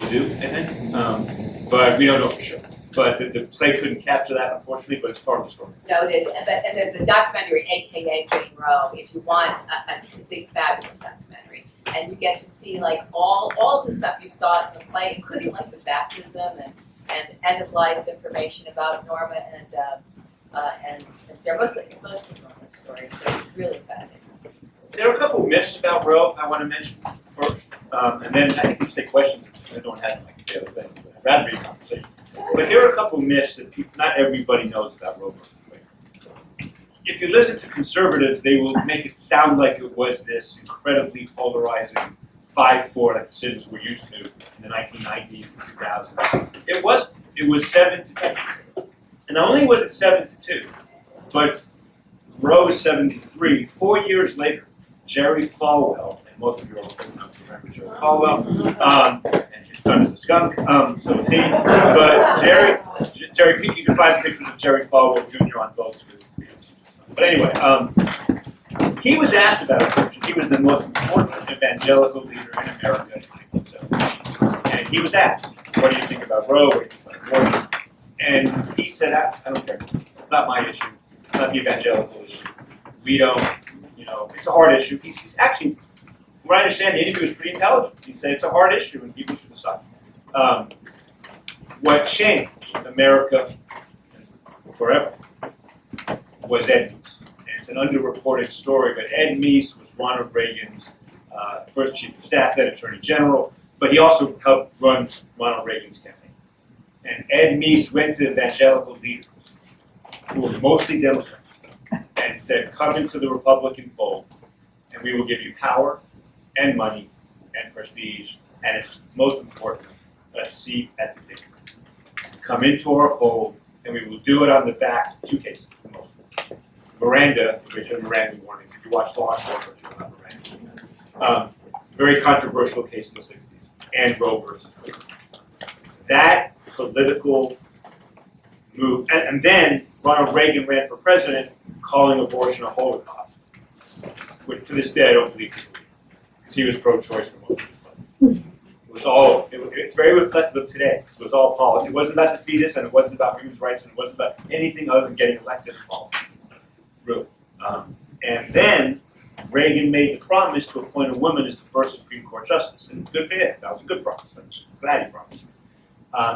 do, I think, but we don't know for sure. But the play couldn't capture that, unfortunately, but it's part of the story. No, it is. And the documentary, AKA Jane Roe, if you want, it's a fabulous documentary. And you get to see like all of the stuff you saw in the play, including like the baptism and end of life information about Norma and Sarah. It's mostly Norma's story, so it's really fascinating. There are a couple of myths about Roe I want to mention first, and then I think we should take questions. If anyone has them, I can say other things. But I'd rather be a conversation. But there are a couple of myths that not everybody knows about Roe versus Wade. If you listen to conservatives, they will make it sound like it was this incredibly polarizing 5-4 that decisions we're used to in the 1990s and 2000s. It wasn't. It was 7-2. And not only was it 7-2, but Roe is 73. 4 years later, Jerry Falwell, and most of you are old enough to remember Jerry Falwell, and his son is a skunk, so is he. But Jerry, you can find pictures of Jerry Falwell Jr. on votes. But anyway, he was asked about abortion. He was the most important evangelical leader in America in 1970. And he was asked, what do you think about Roe? What do you think about abortion? And he said, I don't care. It's not my issue. It's not the evangelical issue. We don't, it's a hard issue. He's actually, from what I understand, the interview was pretty intelligent. He said it's a hard issue and people should decide. What changed America forever was Ed Meese. And it's an underreported story, but Ed Meese was Ronald Reagan's first chief of staff, then attorney general, but he also helped run Ronald Reagan's campaign. And Ed Meese went to evangelical leaders, who were mostly Democrats, and said, come into the Republican fold, and we will give you power and money and prestige, and it's most important, a seat at the table. Come into our fold, and we will do it on the backs of 2 cases, the most. Miranda, Richard Miranda warnings, if you watch Law Enforcement, you'll know Miranda. Very controversial case in the 60s, and Roe versus Wade. That political move, and then Ronald Reagan ran for president, calling abortion a holocaust, which to this day I don't believe he believed, because he was pro-choice for most of his life. It's very reflective of today. It was all politics. It wasn't about the fetus, and it wasn't about women's rights, and it wasn't about anything other than getting elected in politics. Really. And then Reagan made the promise to appoint a woman as the first Supreme Court justice, and good for him. That was a good promise. I'm glad he promised.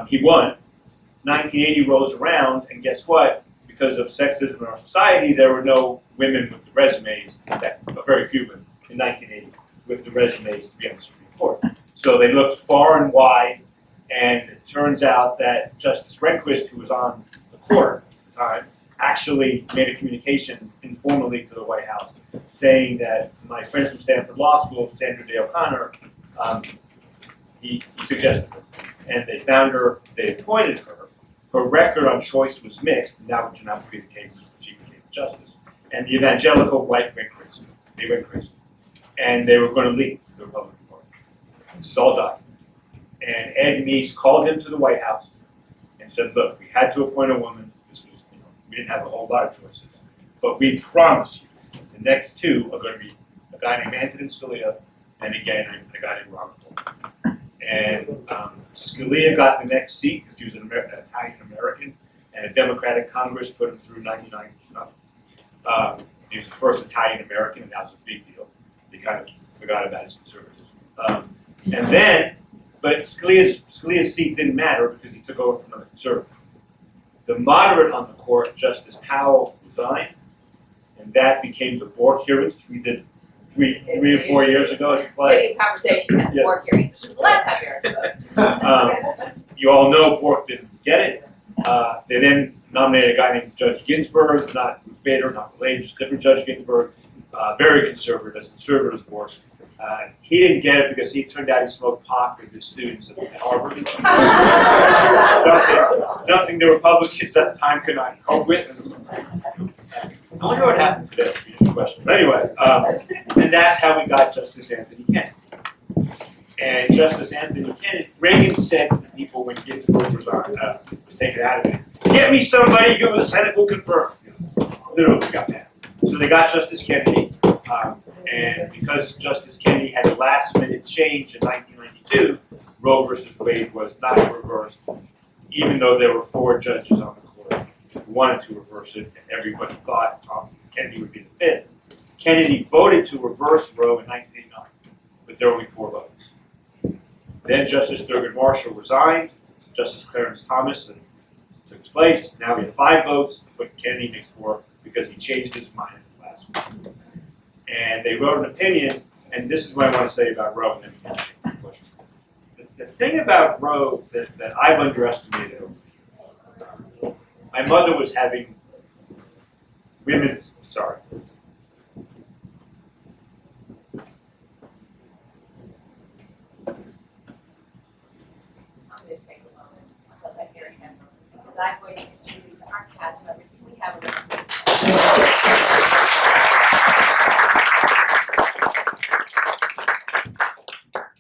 He won. 1980 rolls around, and guess what? Because of sexism in our society, there were no women with the resumes, very few women in 1980, with the resumes to be on the Supreme Court. So they looked far and wide, and it turns out that Justice Rehnquist, who was on the court at the time, actually made a communication informally to the White House saying that my friend from Stanford Law School, Sandra Day O'Connor, he suggested her. And they found her, they appointed her. Her record on choice was mixed, and that would turn out to be the case when she became a justice. And the evangelical right went crazy. They went crazy. And they were going to leave the Republican Party. This is all done. And Ed Meese called him to the White House and said, look, we had to appoint a woman. This was, we didn't have a whole lot of choices. But we promise you, the next 2 are going to be a guy named Antonin Scalia and again a guy named Robert Mueller. And Scalia got the next seat because he was an Italian-American, and a Democratic Congress put him through 99. He was the first Italian-American, and that was a big deal. They kind of forgot about his conservatism. And then, but Scalia's seat didn't matter because he took over from another conservative. The moderate on the court, Justice Powell, resigned, and that became the Bork hearings. We did 3 or 4 years ago as a play. Sitting conversation at the Bork hearings, which is the last time you heard. You all know Bork didn't get it. They then nominated a guy named Judge Ginsburg, not Ruth Bader, not related, just different Judge Ginsburg, very conservative, as conservative as Bork. He didn't get it because he turned out he smoked pot with his students at Harvard. something the Republicans at the time could not cope with. I wonder what happened today. That's a question. But anyway, and that's how we got Justice Anthony Kennedy. And Justice Anthony Kennedy, Reagan said to the people when Ginsburg was taken out of it, get me somebody who the Senate will confirm. Literally got that. So they got Justice Kennedy, and because Justice Kennedy had a last-minute change in 1992, Roe versus Wade was not reversed, even though there were 4 judges on the court who wanted to reverse it, and everybody thought Kennedy would be the 5th. Kennedy voted to reverse Roe in 1989, but there were only 4 votes. Then Justice Thurgood Marshall resigned, Justice Clarence Thomas took his place. Now we have 5 votes, but Kennedy makes 4 because he changed his mind at the last one. And they wrote an opinion, and this is what I want to say about Roe, and then we can take the question. The thing about Roe that I've underestimated over the years, my mother was having women's, sorry. Because I'm going to introduce our cast members. Can we have a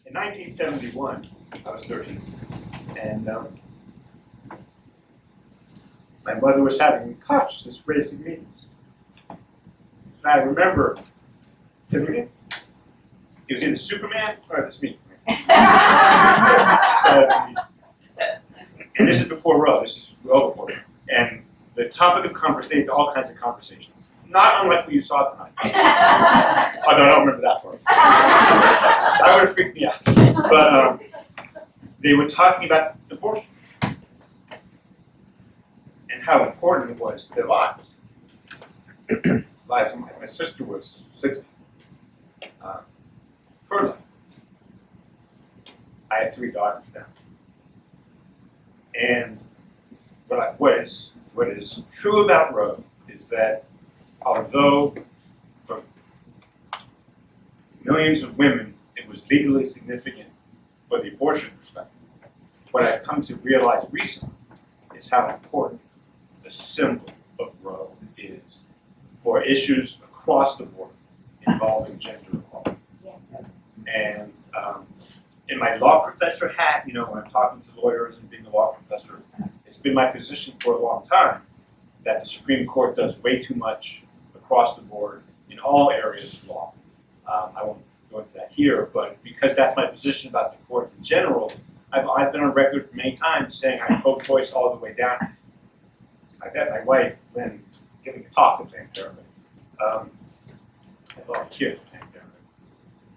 In 1971, I was 13, and my mother was having consciousness raising meetings. And I remember sitting in. It was either Superman or this meeting. So, and this is before Roe. This is Roe before Roe. And the topic of conversation, all kinds of conversations, not unlike what you saw tonight. Although I don't remember that part. That would have freaked me out. But they were talking about abortion and how important it was to their lives. Lives. My sister was 60. Her life. I have 3 daughters now. And what is true about Roe is that although for millions of women it was legally significant for the abortion perspective, what I've come to realize recently is how important the symbol of Roe is for issues across the board involving gender equality. And in my law professor hat, when I'm talking to lawyers and being a law professor, it's been my position for a long time that the Supreme Court does way too much across the board in all areas of law. I won't go into that here, but because that's my position about the court in general, I've been on record many times saying I'm pro-choice all the way down. I've had my wife, Lynn, giving a talk to Planned Parenthood. I volunteer for Planned Parenthood.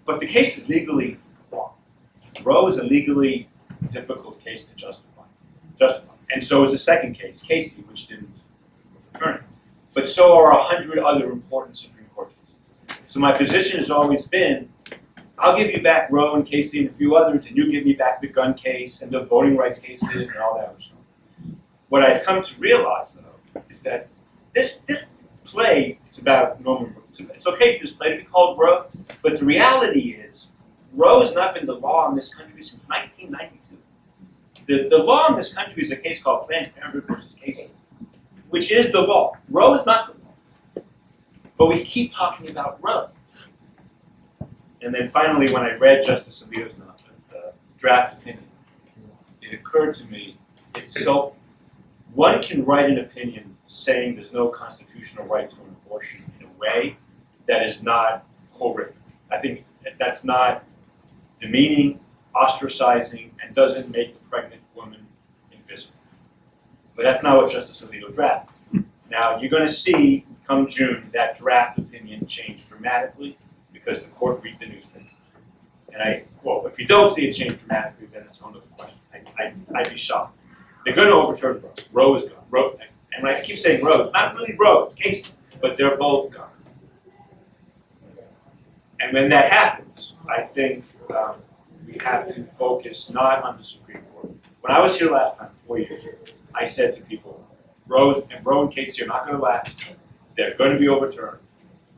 But the case is legally wrong. Roe is a legally difficult case to justify. And so is the second case, Casey, which didn't overturn it. But so are 100 other important Supreme Court cases. So my position has always been, I'll give you back Roe and Casey and a few others, and you give me back the gun case and the voting rights cases and all that other stuff. What I've come to realize, though, is that this play, it's about Norman. It's okay for this play to be called Roe, but the reality is, Roe has not been the law in this country since 1992. The law in this country is a case called Planned Parenthood versus Casey, which is the law. Roe is not the law. But we keep talking about Roe. And then finally, when I read Justice Alito's draft opinion, it occurred to me, one can write an opinion saying there's no constitutional right to an abortion in a way that is not horrific. I think that's not demeaning, ostracizing, and doesn't make the pregnant woman invisible. But that's not what Justice Alito drafted. Now, you're going to see, come June, that draft opinion change dramatically because the court reads the newspaper. And if you don't see it change dramatically, then that's another question. I'd be shocked. They're going to overturn Roe. Roe is gone. Roe, and when I keep saying Roe, it's not really Roe, it's Casey, but they're both gone. And when that happens, I think we have to focus not on the Supreme Court. When I was here last time, 4 years ago, I said to people, Roe and Casey are not going to last. They're going to be overturned.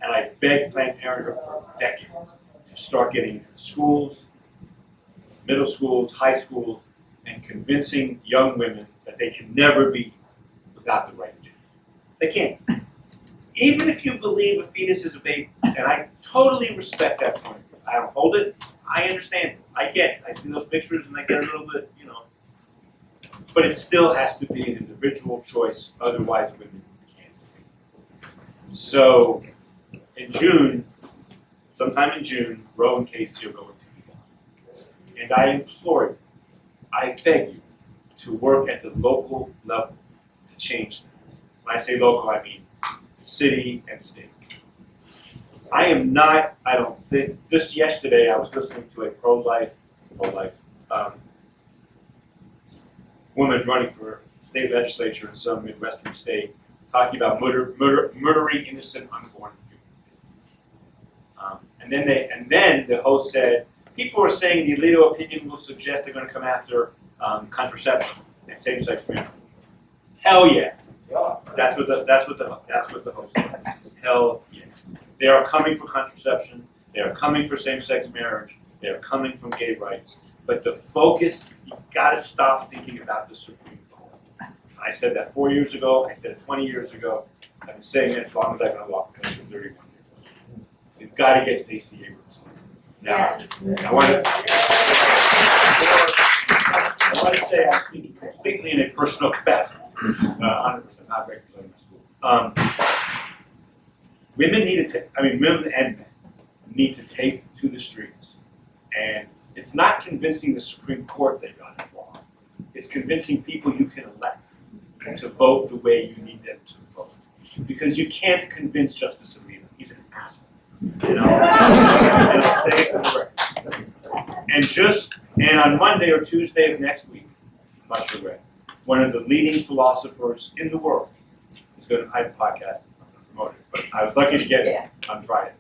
And I begged Planned Parenthood for decades to start getting into the schools, middle schools, high schools, and convincing young women that they can never be without the right to choose. They can't. Even if you believe a fetus is a baby, and I totally respect that point of view. I don't hold it. I understand it. I get it. I see those pictures and I get a little bit, But it still has to be an individual choice, otherwise women can't. So, in June, sometime in June, Roe and Casey are going to be gone. And I implore you, I beg you to work at the local level to change things. When I say local, I mean city and state. I am not, I don't think, just yesterday I was listening to a pro-life woman running for state legislature in some Midwestern state talking about murdering innocent unborn people. And then the host said, people are saying the Alito opinion will suggest they're going to come after contraception and same-sex marriage. Hell yeah! That's what the host said. Hell yeah! They are coming for contraception. They are coming for same-sex marriage. They are coming from gay rights. But the focus, you got to stop thinking about the Supreme Court. I said that 4 years ago. I said it 20 years ago. I've been saying it as long as I've been walking for 31 years. We've got to get Stacey Abrams. Now, Yes. I want to say I speak completely in a personal capacity. 100%, not representing my school. Women need to women and men need to take to the streets. And it's not convincing the Supreme Court they got it wrong. It's convincing people you can elect to vote the way you need them to vote. Because you can't convince Justice Alito. He's an asshole. And I'll say it for the record. And on Monday or Tuesday of next week, I'm not sure when, one of the leading philosophers in the world is going to, I have a podcast, I'm going to promote it, but I was lucky to get it on Friday.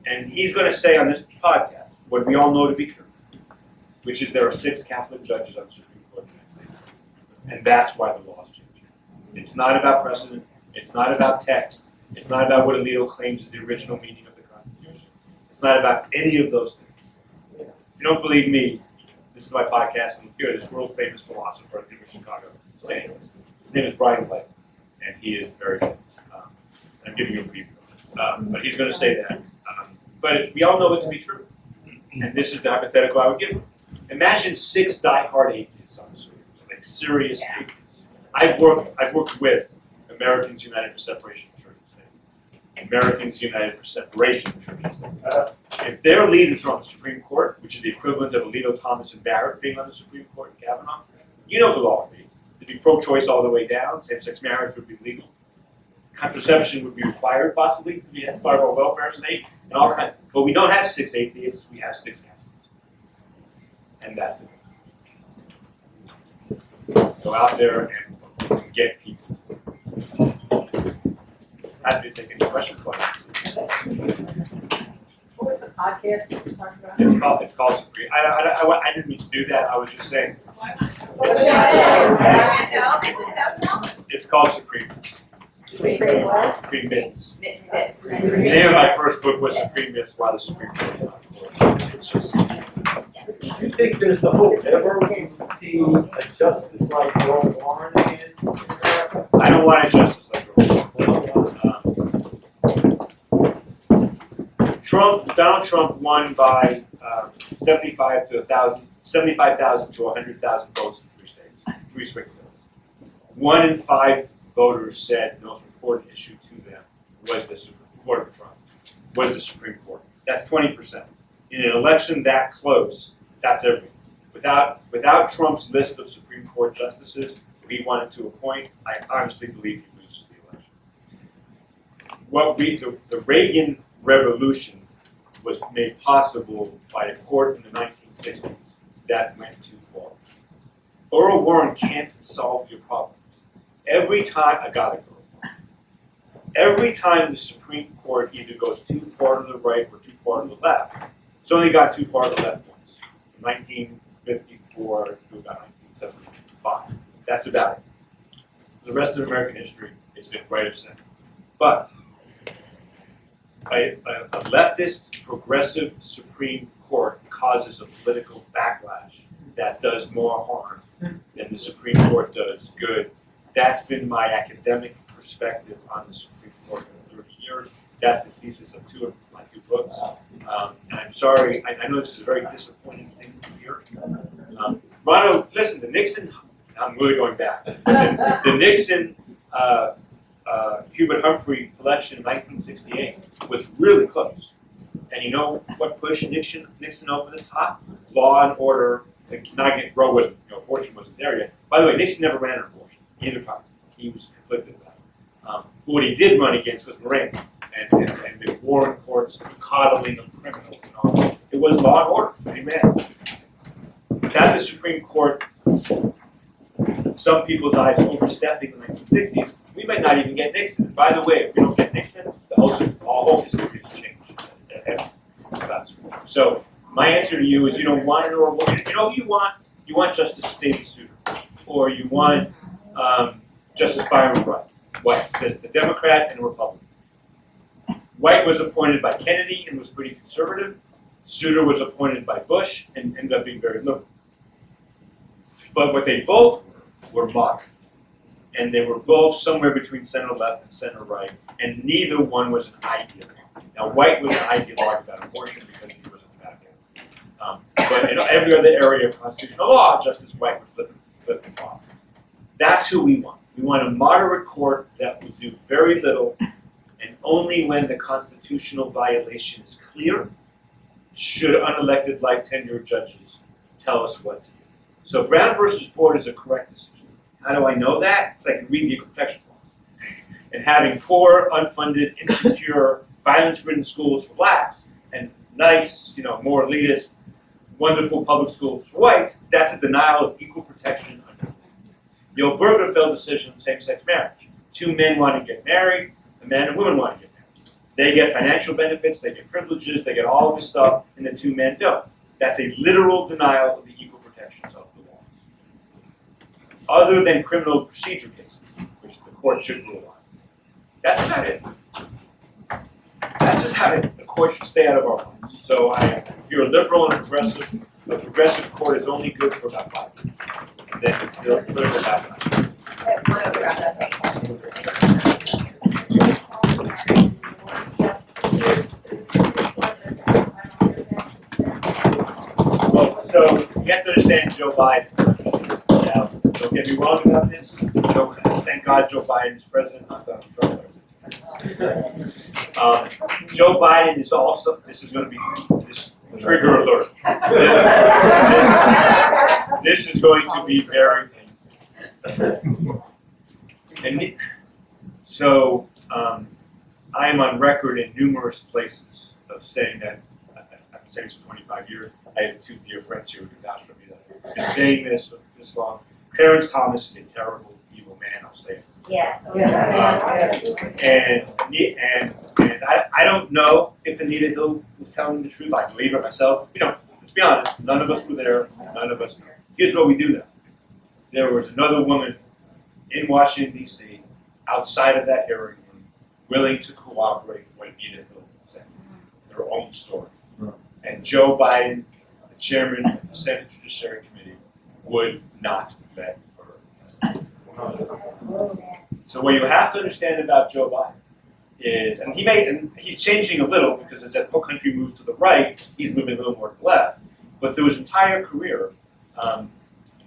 And he's going to say on this podcast what we all know to be true, which is there are 6 Catholic judges on the Supreme Court of the United States. And that's why the law's changing. It's not about precedent. It's not about text. It's not about what Alito claims is the original meaning of the Constitution. It's not about any of those things. If you don't believe me, this is my podcast, and hear this world-famous philosopher at the University of Chicago saying this. His name is Brian Blake, and he is very famous. I'm giving you a preview. But he's going to say that. But we all know it to be true. And this is the hypothetical I would give him. Imagine 6 diehard atheists on the street, like serious atheists. I've worked with Americans United for Separation of Church and State, Americans United for Separation of Church and State. If their leaders are on the Supreme Court, which is the equivalent of Alito, Thomas, and Barrett being on the Supreme Court, and Kavanaugh, you know what the law would be. It'd be pro-choice all the way down. Same-sex marriage would be legal. Contraception would be required, possibly, to be part of our welfare state, and all kinds. But we don't have 6 atheists. We have 6 Catholics, and that's the difference. Go out there and get people. Happy to take any questions. What was the podcast you were talking about? It's called Supreme. I didn't mean to do that. I was just saying. It's called Supreme. Supreme Myths. The name of my first book was Supreme Myths: Why the Supreme Court is not important. It's just. Do you think there's the hope ever we would see a justice like Earl Warren again in America? I don't want a justice like Earl Warren. Donald Trump won by 75,000 to 100,000 votes in 3 states, 3 swing states. 1 in 5 voters said the most important issue to them was the Supreme Court. That's 20%. In an election that close, that's everything. Without Trump's list of Supreme Court justices who he wanted to appoint, I honestly believe he loses the election. The Reagan Revolution was made possible by a court in the 1960s that went too far. Earl Warren can't solve your problems. Every time the Supreme Court either goes too far to the right or too far to the left, it's only got too far to the left once. From 1954 to about 1975. That's about it. For the rest of American history, it's been right of center. But a leftist, progressive Supreme Court causes a political backlash that does more harm than the Supreme Court does good. That's been my academic perspective on the Supreme Court for 30 years. That's the thesis of 2 of my 2 books. And I'm sorry, I know this is a very disappointing thing to hear. Ronald, listen, the Nixon, I'm really going back. The Nixon, Hubert Humphrey election in 1968 was really close. And you know what pushed Nixon over the top? Law and order Roe wasn't, abortion wasn't there yet. By the way, Nixon never ran an abortion, either time. He was conflicted about it. But what he did run against was Miranda and the Warren courts, the coddling of criminals and all. It was law and order. Amen. Without the Supreme Court, in some people's eyes, overstepping in the 1960s, we might not even get Nixon. And by the way, if we don't get Nixon, the whole history has changed. So my answer to you is you don't want it or you know who you want? You want Justice Stacey Souter, or you want Justice Byron White. White, there's the Democrat and the Republican. White was appointed by Kennedy and was pretty conservative. Souter was appointed by Bush and ended up being very liberal. But what they both were moderate. And they were both somewhere between center left and center right, and neither one was an ideologue. Now, White was an ideologue about abortion because he was a fat guy. But in every other area of constitutional law, Justice White would flip the flop. That's who we want. We want a moderate court that will do very little, and only when the constitutional violation is clear should unelected life tenure judges tell us what to do. So Brown versus Board is a correct decision. How do I know that? Because I can read the equal protection law. And having poor, unfunded, insecure, violence-ridden schools for blacks and nice, more elitist, wonderful public schools for whites, that's a denial of equal protection under the Obergefell decision, same-sex marriage. Two men want to get married, a man and woman want to get married. They get financial benefits, they get privileges, they get all of this stuff, and the two men don't. That's a literal denial of the equal protections of the law. Other than criminal procedure cases, which the court should rule on. That's about it. That's about it. The court should stay out of our lives. So if you're a liberal and a progressive court is only good for about 5 years. And then the political backlash. One other other thing. So you have to understand Joe Biden. Now, don't get me wrong about this. Thank God Joe Biden is president, not Donald Trump. Joe Biden is also, this is going to be this trigger alert. This is going to be very painful. And so I am on record in numerous places of saying that, I've been saying this for 25 years. I have 2 dear friends here who can vouch for me that I've been saying this for this long. Clarence Thomas is a terrible, evil man, I'll say it. Yes. And I don't know if Anita Hill was telling the truth. I believe it myself. Let's be honest. None of us were there. None of us know. Here's what we do know. There was another woman in Washington, D.C., outside of that hearing room, willing to cooperate with what Anita Hill said. Their own story. And Joe Biden, the chairman of the Senate Judiciary Committee, would not let her testify. So what you have to understand about Joe Biden is, and he's changing a little because as the whole country moves to the right, he's moving a little more to the left. But through his entire career,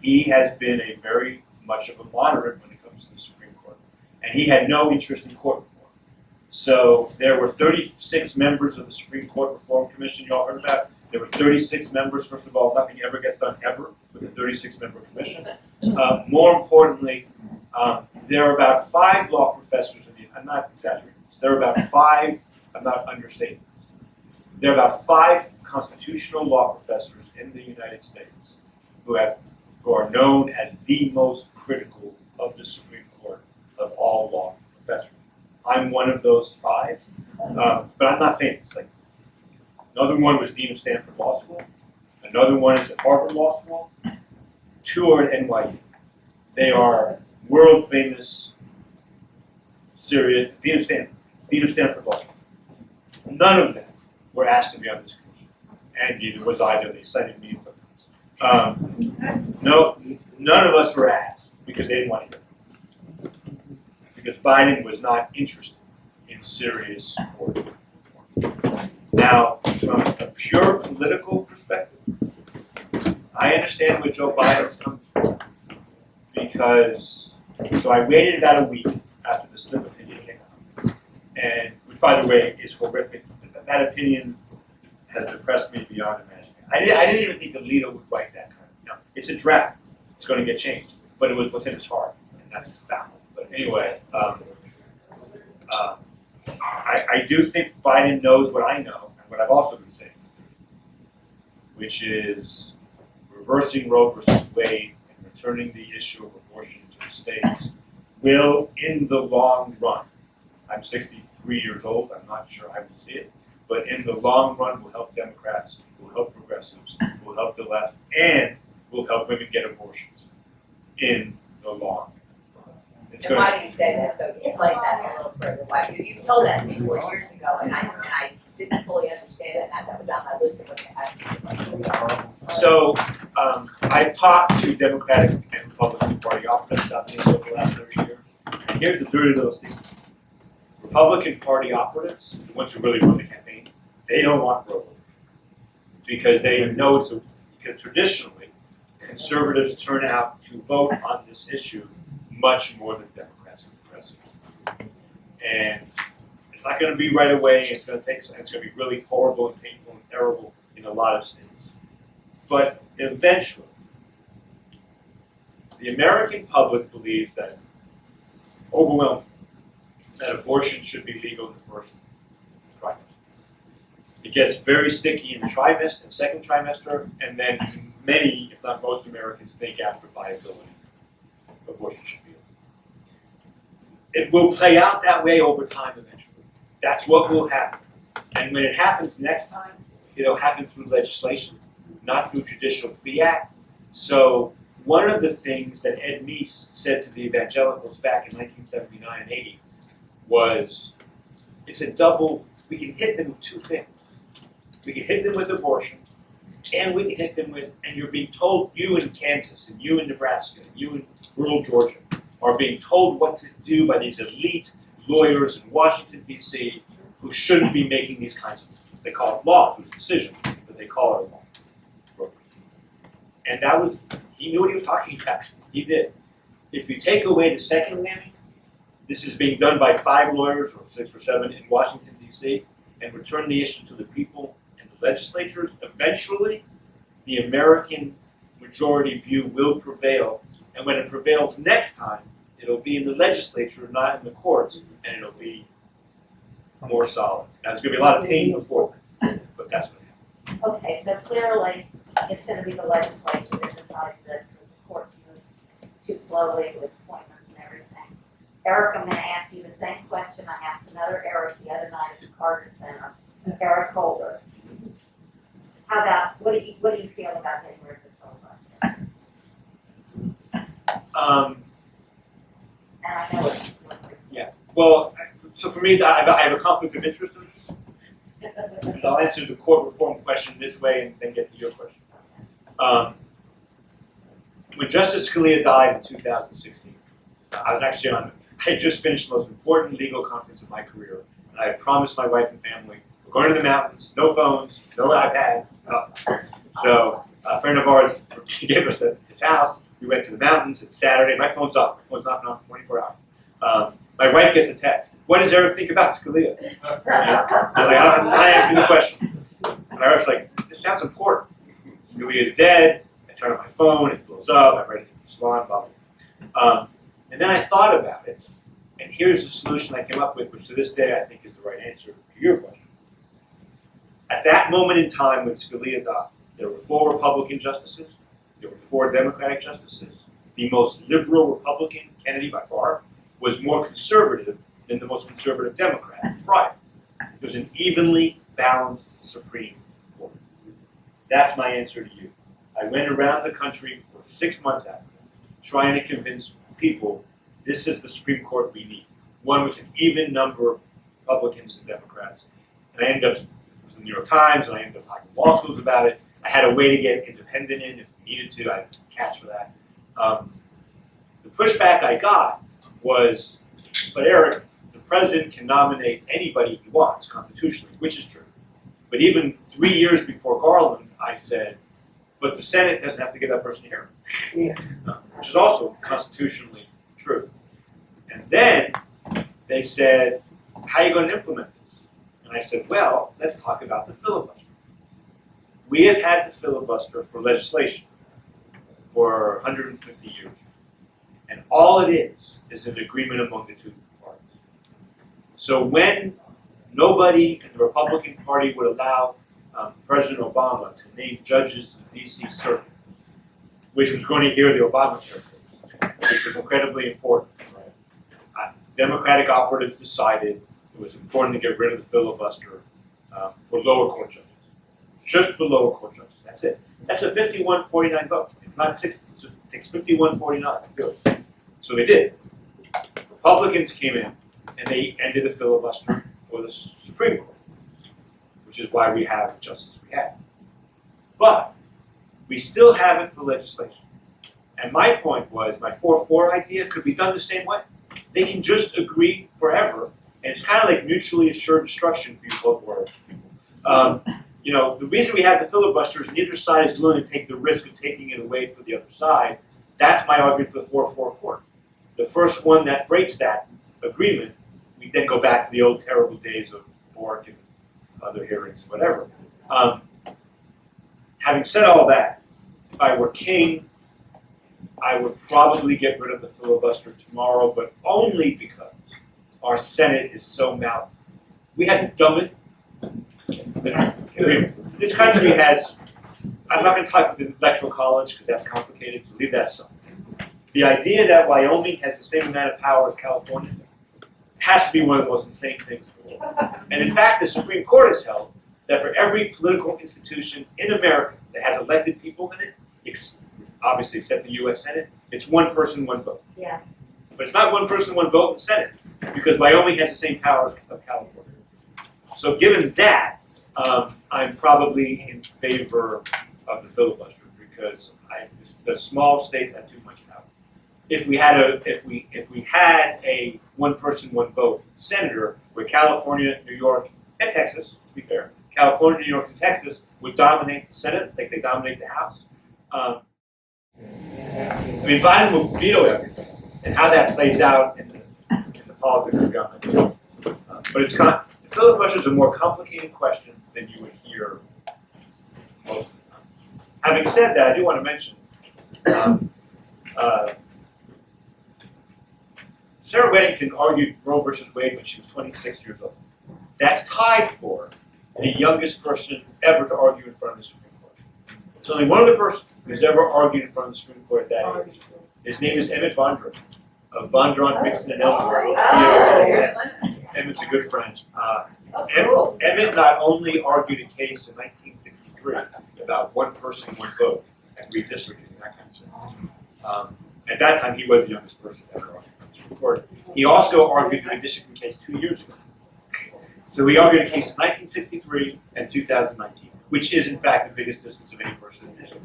he has been a very much of a moderate when it comes to the Supreme Court. And he had no interest in court reform. So there were 36 members of the Supreme Court Reform Commission you all heard about. There were 36 members. First of all, nothing ever gets done ever with a 36-member commission. More importantly, there are about 5 law professors I'm not exaggerating this. There are about 5, I'm not understating this. There are about 5 constitutional law professors in the United States who are known as the most critical of the Supreme Court of all law professors. I'm one of those 5, but I'm not famous. Another one was Dean of Stanford Law School. Another one is at Harvard Law School. 2 are at NYU. They are world famous, serious, Dean of Stanford Law School. None of them were asked to be on this commission, and neither was I. They cited me for this. No, none of us were asked because they didn't want to hear. Because Biden was not interested in serious court reform. Now, from a pure political perspective, I understand where Joe Biden's coming from. So I waited about a week after the slip opinion came out, and which, by the way, is horrific. That opinion has depressed me beyond imagining. I didn't even think Alito would write that kind of. It's a draft. It's going to get changed. But it was what's in his heart, and that's foul. But anyway, I do think Biden knows what I know and what I've also been saying, which is reversing Roe versus Wade and returning the issue of abortion to the states will, in the long run, I'm 63 years old, I'm not sure I will see it, but in the long run will help Democrats, will help progressives, will help the left, and will help women get abortions in the long run. It's And going why do you say that? So explain that a little further. Why you told that to me 4 years ago, and I didn't fully understand it. And that was on my list of what to ask you. So, I've talked to Democratic and Republican Party operatives about this over the last 30 years. And here's the dirty little secret. Republican Party operatives, the ones who really run the campaign, they don't want Roe. Because they know because traditionally, conservatives turn out to vote on this issue much more than Democrats and progressives. And it's not going to be right away. It's going to be really horrible and painful and terrible in a lot of states. But eventually, the American public believes that overwhelmingly that abortion should be legal in the first trimester. It gets very sticky in the trimester and second trimester, and then many, if not most Americans, think after viability, abortion should be legal. It will play out that way over time eventually. That's what will happen. And when it happens next time, it'll happen through legislation, not through judicial fiat. So one of the things that Ed Meese said to the evangelicals back in 1979 and 80 was, it's a double, we can hit them with two things. We can hit them with abortion, and we can hit them with, and you're being told, you in Kansas, and you in Nebraska, and you in rural Georgia, are being told what to do by these elite lawyers in Washington, D.C., who shouldn't be making these kinds of, they call it law, it was a decision, but they call it a law. And that was, he knew what he was talking about. He did. If you take away the second whammy, this is being done by 5 lawyers, or 6 or 7 in Washington, D.C., and return the issue to the people and the legislatures, eventually the American majority view will prevail. And when it prevails next time, it'll be in the legislature, not in the courts, and it'll be more solid. Now, there's going to be a lot of pain before that, but that's what happens. Okay, so clearly, it's gonna be the legislature that decides this, because the courts move too slowly with appointments and everything. Eric, I'm gonna ask you the same question I asked another Eric the other night at the Carter Center, Eric Holder. How about, what do you feel about getting rid of the filibuster? And I know it's a slippery. Well, so for me, I have a conflict of interest in this. And I'll answer the court reform question this way and then get to your question. When Justice Scalia died in 2016, I was actually I had just finished the most important legal conference of my career, and I had promised my wife and family, we're going to the mountains, no phones, no iPads, nothing. So a friend of ours gave us his house, we went to the mountains, it's Saturday, my phone's off, my phone's not been on for 24 hours. My wife gets a text, what does Eric think about Scalia? I'm like, I'm not answering the question. And my wife's like, this sounds important. Scalia's dead, I turn on my phone, it blows up, I'm ready for the salon, blah, blah. And then I thought about it, and here's the solution I came up with, which to this day I think is the right answer to your question. At that moment in time when Scalia died, there were 4 Republican justices, there were 4 Democratic justices. The most liberal Republican, Kennedy by far, was more conservative than the most conservative Democrat prior. It was an evenly balanced Supreme Court. That's my answer to you. I went around the country for 6 months after that, trying to convince people this is the Supreme Court we need. One with an even number of Republicans and Democrats. And I ended up, it was in the New York Times, and I ended up talking to law schools about it. I had a way to get independent in if we needed to. I had cash for that. The pushback I got was, but Eric, the president can nominate anybody he wants constitutionally, which is true. But even 3 years before Garland, I said, but the Senate doesn't have to give that person a hearing, which is also constitutionally true. And then they said, how are you going to implement this? And I said, well, let's talk about the filibuster. We have had the filibuster for legislation for 150 years. And all it is an agreement among the two parties. So when nobody in the Republican Party would allow President Obama to name judges to the D.C. Circuit, which was going to hear the Obamacare case, which was incredibly important. Democratic operatives decided it was important to get rid of the filibuster for lower court judges. Just for lower court judges, that's it. That's a 51-49 vote. It's not 60, it takes 51-49 to do it. So they did. Republicans came in and they ended the filibuster for the Supreme Court, which is why we have the justice we have. But we still have it for legislation. And my point was, my 4-4 idea could be done the same way. They can just agree forever, and it's kind of like mutually assured destruction for you Cold War people. You know, the reason we have the filibuster is neither side is willing to take the risk of taking it away for the other side. That's my argument for the 4-4 court. The first one that breaks that agreement, we then go back to the old terrible days of Bork and other hearings and whatever. Having said all that, if I were king, I would probably get rid of the filibuster tomorrow, but only because our Senate is so mountain. We had to dumb it. This country has, I'm not going to talk about the electoral college because that's complicated, so leave that aside. The idea that Wyoming has the same amount of power as California has to be one of the most insane things in the world. And in fact, the Supreme Court has held that for every political institution in America that has elected people in it, obviously except the U.S. Senate, it's one person, one vote. Yeah. But it's not one person, one vote in the Senate, because Wyoming has the same powers of California. So given that, I'm probably in favor of the filibuster because the small states have too much power. If we had a one person, one vote senator, where California, New York, and Texas, to be fair, California, New York, and Texas would dominate the Senate like they dominate the House. I mean, Biden will veto everything, and how that plays out in the politics of government. But the filibuster is a more complicated question than you would hear most of the time. Having said that, I do want to mention Sarah Weddington argued Roe versus Wade when she was 26 years old. That's tied for the youngest person ever to argue in front of the Supreme Court. There's only one other person who's ever argued in front of the Supreme Court at that age. His name is Emmett Bondron, of Bondron, Mixon, and Elmore. Emmett's a good friend. Emmett not only argued a case in 1963 about one person, one vote, and redistricting, and that kind of stuff. At that time, he was the youngest person ever argued in the Supreme Court. He also argued a redistricting case 2 years ago. So he argued a case in 1963 and 2019, which is in fact the biggest distance of any person in history.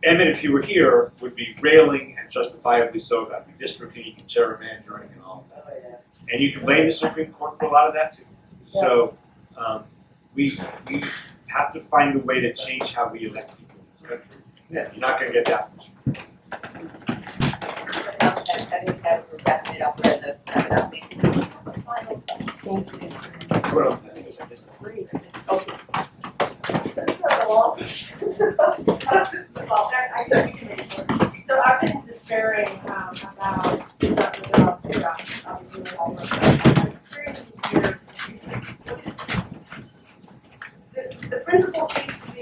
Emmett, if he were here, would be railing, and justifiably so, about redistricting and gerrymandering and all of that. And you can blame the Supreme Court for a lot of that too. So we have to find a way to change how we elect people in this country. Yeah, you're not going to get that from the Supreme Court. This is a long, this is the fault. I think we can make it work. So I've been despairing about Dr. Segall, obviously with all of us. I'm curious to hear, the principle seems to be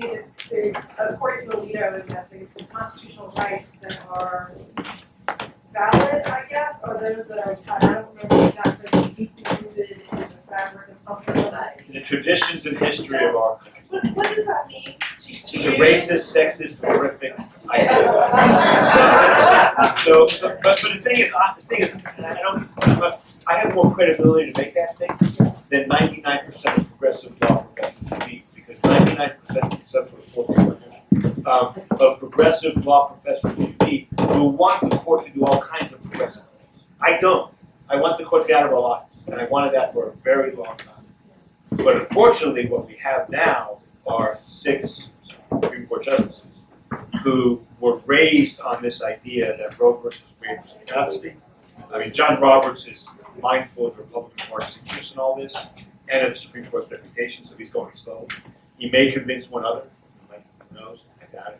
that, according to Alito, is that the constitutional rights that are valid, I guess, are those that are, I don't remember exactly, deeply rooted in the fabric of some society. The traditions and history of our country. What does that mean to It's you? a racist, sexist, horrific idea. But the thing is, I have more credibility to make that statement than 99% of progressive law professors, because 99%, except for the 4 people, of progressive law professors will want the court to do all kinds of progressive things. I don't. I want the court to get out of our lives, and I wanted that for a very long time. But unfortunately, what we have now are 6 Supreme Court justices who were raised on this idea that Roe versus Wade was a travesty. I mean, John Roberts is mindful of the Republican Party's interest in all this and of the Supreme Court's reputation, so he's going slow. He may convince one other, who knows? I doubt it.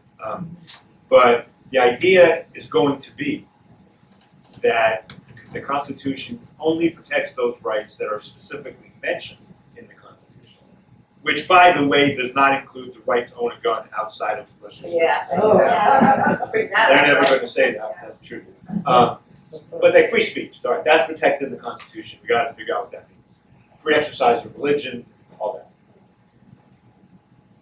But the idea is going to be that the Constitution only protects those rights that are specifically mentioned in the Constitution, which, by the way, does not include the right to own a gun outside of the legislature. Yeah. Oh. They're never going to say that. That's true. But like free speech, all right, that's protected in the Constitution. We got to figure out what that means. Free exercise of religion, all that.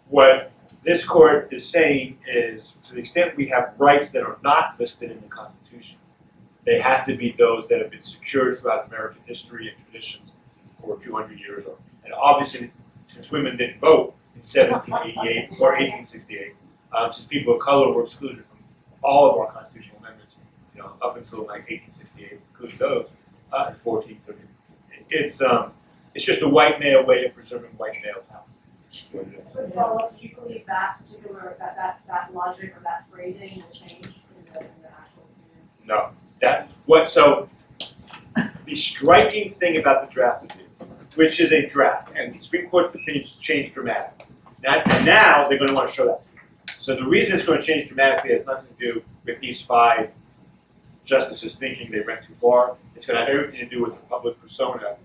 What this court is saying is, to the extent we have rights that are not listed in the Constitution, they have to be those that have been secured throughout American history and traditions for 200 years. And obviously, since women didn't vote in 1788 or 1868, since people of color were excluded from all of our constitutional amendments, up until like 1868, including those, and 1430. It's just a white male way of preserving white male power. Quick follow-up, do you believe that particular, that logic or that phrasing will change in the actual opinion? No. So the striking thing about the draft opinion, which is a draft, and the Supreme Court's opinions change dramatically. And now they're going to want to show that to you. So the reason it's going to change dramatically has nothing to do with these 5 justices thinking they went too far. It's going to have everything to do with the public persona.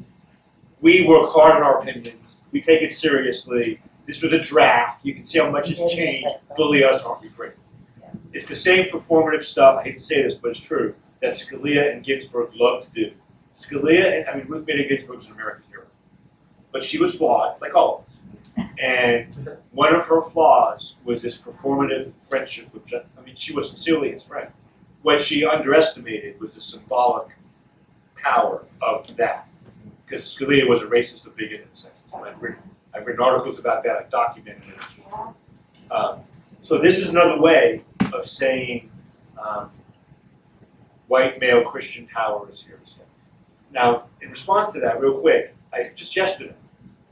We work hard on our opinions. We take it seriously. This was a draft. You can see how much has changed. Bully us, aren't we great? It's the same performative stuff, I hate to say this, but it's true, that Scalia and Ginsburg love to do. Scalia, Ruth Bader Ginsburg was an American hero. But she was flawed, like all of us. And one of her flaws was this performative friendship with she was sincerely his friend. What she underestimated was the symbolic power of that. Because Scalia was a racist, a bigot, and a sexist. I've written articles about that, I've documented it. So this is another way of saying white male Christian power is here to stay. Now, in response to that, real quick, just yesterday,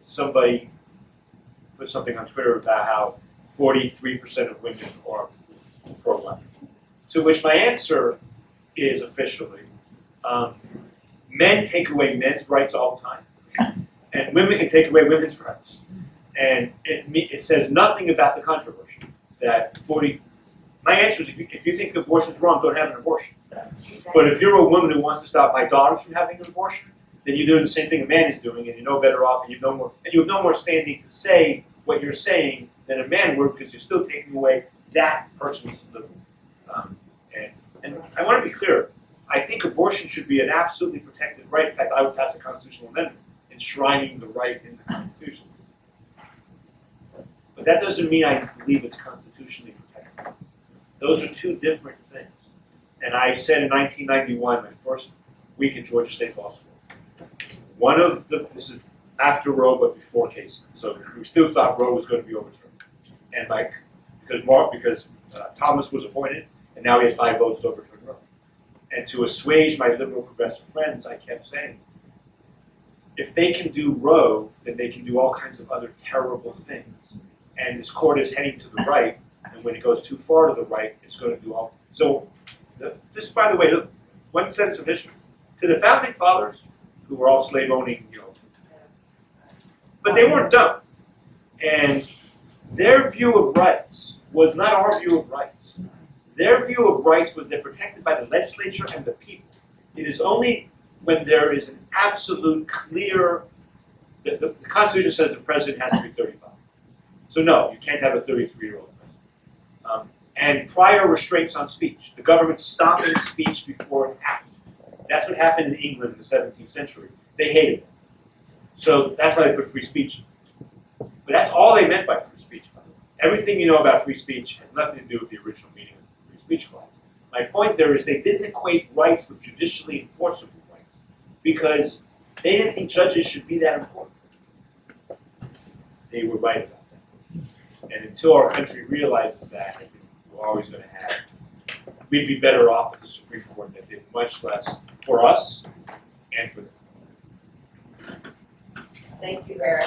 somebody put something on Twitter about how 43% of women are pro-life. To which my answer is officially, men take away men's rights all the time, and women can take away women's rights. And it says nothing about the controversy. That my answer is, if you think abortion is wrong, don't have an abortion. But if you're a woman who wants to stop my daughters from having an abortion, then you're doing the same thing a man is doing, and you're no better off, and you have no more standing to say what you're saying than a man would, because you're still taking away that person's liberty. And I want to be clear. I think abortion should be an absolutely protected right. In fact, I would pass a constitutional amendment enshrining the right in the Constitution. But that doesn't mean I believe it's constitutionally protected. Those are 2 different things. And I said in 1991, my first week at Georgia State Law School, this is after Roe but before Casey, so we still thought Roe was going to be overturned. And because Thomas was appointed, and now he had 5 votes to overturn Roe. And to assuage my liberal progressive friends, I kept saying, if they can do Roe, then they can do all kinds of other terrible things. And this court is heading to the right, and when it goes too far to the right, it's going to do all. So, just by the way, one sentence of history. To the founding fathers, who were all slave-owning, but they weren't dumb. And their view of rights was not our view of rights. Their view of rights was they're protected by the legislature and the people. It is only when there is an absolute clear, the Constitution says the president has to be 35. So no, you can't have a 33-year-old president. And prior restraints on speech. The government stopping speech before it happened. That's what happened in England in the 17th century. They hated it. So that's why they put free speech. But that's all they meant by free speech. Everything you know about free speech has nothing to do with the original meaning of the free speech clause. My point there is they didn't equate rights with judicially enforceable rights because they didn't think judges should be that important. They were right about that. And until our country realizes that, I think we're always going to have, we'd be better off with the Supreme Court that did much less for us and for them. Thank you, Eric.